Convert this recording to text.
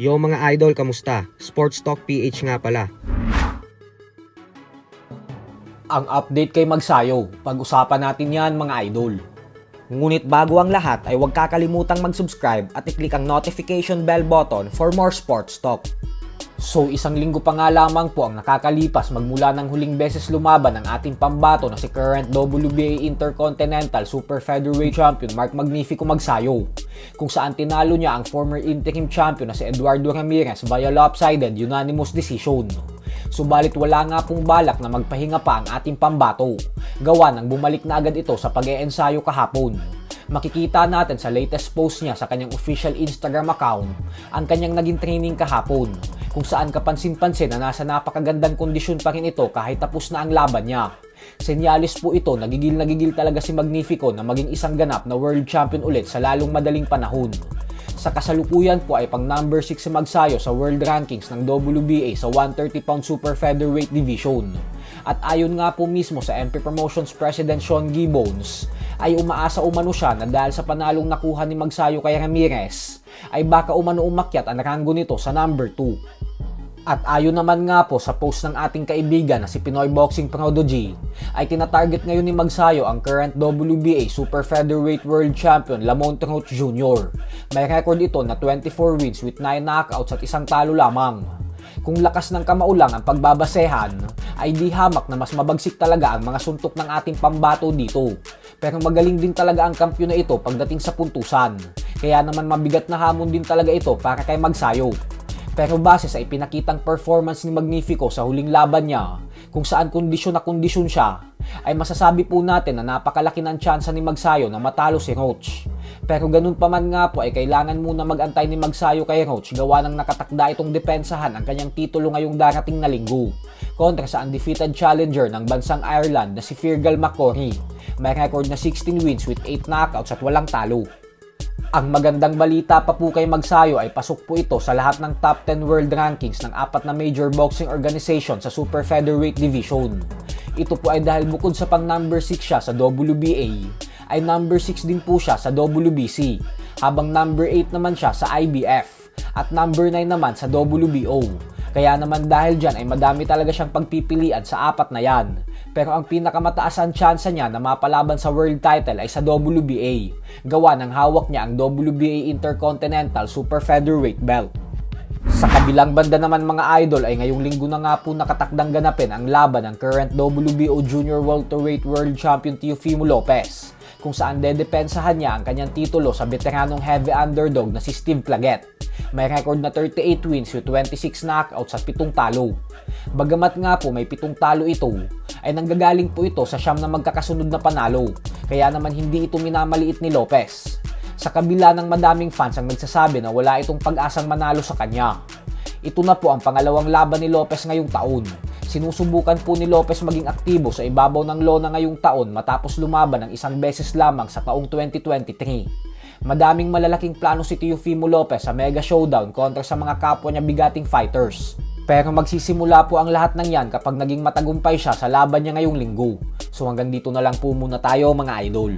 Yo mga idol, kamusta? Sports Talk PH nga pala. Ang update kay Magsayo, pag-usapan natin yan mga idol. Ngunit bago ang lahat ay huwag kakalimutang mag-subscribe at i-click ang notification bell button for more sports talk. So isang linggo pa nga lamang po ang nakakalipas magmula ng huling beses lumaban ang ating pambato na si current WBA Intercontinental Super Featherweight Champion Mark Magnifico Magsayo, kung saan tinalo niya ang former interim champion na si Eduardo Ramirez via lopsided unanimous decision. Subalit wala nga pong balak na magpahinga pa ang ating pambato, gawa nang bumalik na agad ito sa pag-eensayo kahapon. Makikita natin sa latest post niya sa kanyang official Instagram account ang kanyang naging training kahapon, kung saan kapansin-pansin na nasa napakagandang kondisyon pa rin ito kahit tapos na ang laban niya. Senyalis po ito, nagigil talaga si Magnifico na maging isang ganap na world champion ulit sa lalong madaling panahon. Sa kasalukuyan po ay pang number 6 si Magsayo sa world rankings ng WBA sa 130-pound super featherweight division. At ayon nga po mismo sa MP Promotions President Sean Gibbons, ay umaasa umano siya na dahil sa panalong nakuha ni Magsayo kay Ramirez, ay baka umano umakyat ang ranggo nito sa number 2. At ayon naman nga po sa post ng ating kaibigan na si Pinoy Boxing Prodigy, ay tinatarget ngayon ni Magsayo ang current WBA Super Featherweight World Champion Lamont Roach Jr. May record ito na 24 wins with 9 knockouts at isang talo lamang. Kung lakas ng kamao lang ang pagbabasehan, ay di hamak na mas mabagsik talaga ang mga suntok ng ating pambato dito. Pero magaling din talaga ang kampiyon na ito pagdating sa puntusan. Kaya naman mabigat na hamon din talaga ito para kay Magsayo. Pero base sa ipinakitang performance ni Magnifico sa huling laban niya, kung saan kondisyon na kondisyon siya, ay masasabi po natin na napakalaki ng tsansa ni Magsayo na matalo si Roach. Pero ganun pa man nga po ay kailangan muna mag-antay ni Magsayo kay Roach gawa ng nakatakda itong depensahan ang kanyang titulo ngayong darating na linggo kontra sa undefeated challenger ng bansang Ireland na si Fergal McCrory. May record na 16 wins with 8 knockouts at walang talo. Ang magandang balita pa po kay Magsayo ay pasok po ito sa lahat ng top 10 world rankings ng 4 na major boxing organization sa super featherweight division. Ito po ay dahil bukod sa pang number 6 siya sa WBA, ay number 6 din po siya sa WBC, habang number 8 naman siya sa IBF, at number 9 naman sa WBO. Kaya naman dahil dyan ay madami talaga siyang pagpipilian sa 4 na yan. Pero ang pinakamataas ang tsansa niya na mapalaban sa world title ay sa WBA, gawa ng hawak niya ang WBA Intercontinental Super Featherweight belt. Sa kabilang banda naman mga idol ay ngayong linggo na nga po nakatakdang ganapin ang laban ng current WBO Junior Welterweight World Champion Teofimo Lopez, kung saan dedepensahan niya ang kanyang titulo sa veteranong heavy underdog na si Steve Claggett. May record na 38 wins with 26 knockouts at 7 talo. Bagamat nga po may 7 talo ito, ay nanggagaling po ito sa siyam na magkakasunod na panalo, kaya naman hindi ito minamaliit ni Lopez. Sa kabila ng madaming fans ang nagsasabi na wala itong pag-asang manalo sa kanya. Ito na po ang pangalawang laban ni Lopez ngayong taon. Sinusubukan po ni Lopez maging aktibo sa ibabaw ng lona ngayong taon matapos lumaban ng isang beses lamang sa taong 2023. Madaming malalaking plano si Teofimo Lopez sa mega showdown kontra sa mga kapwa niya bigating fighters. Pero magsisimula po ang lahat ng yan kapag naging matagumpay siya sa laban niya ngayong linggo. So hanggang dito na lang po muna tayo mga idol.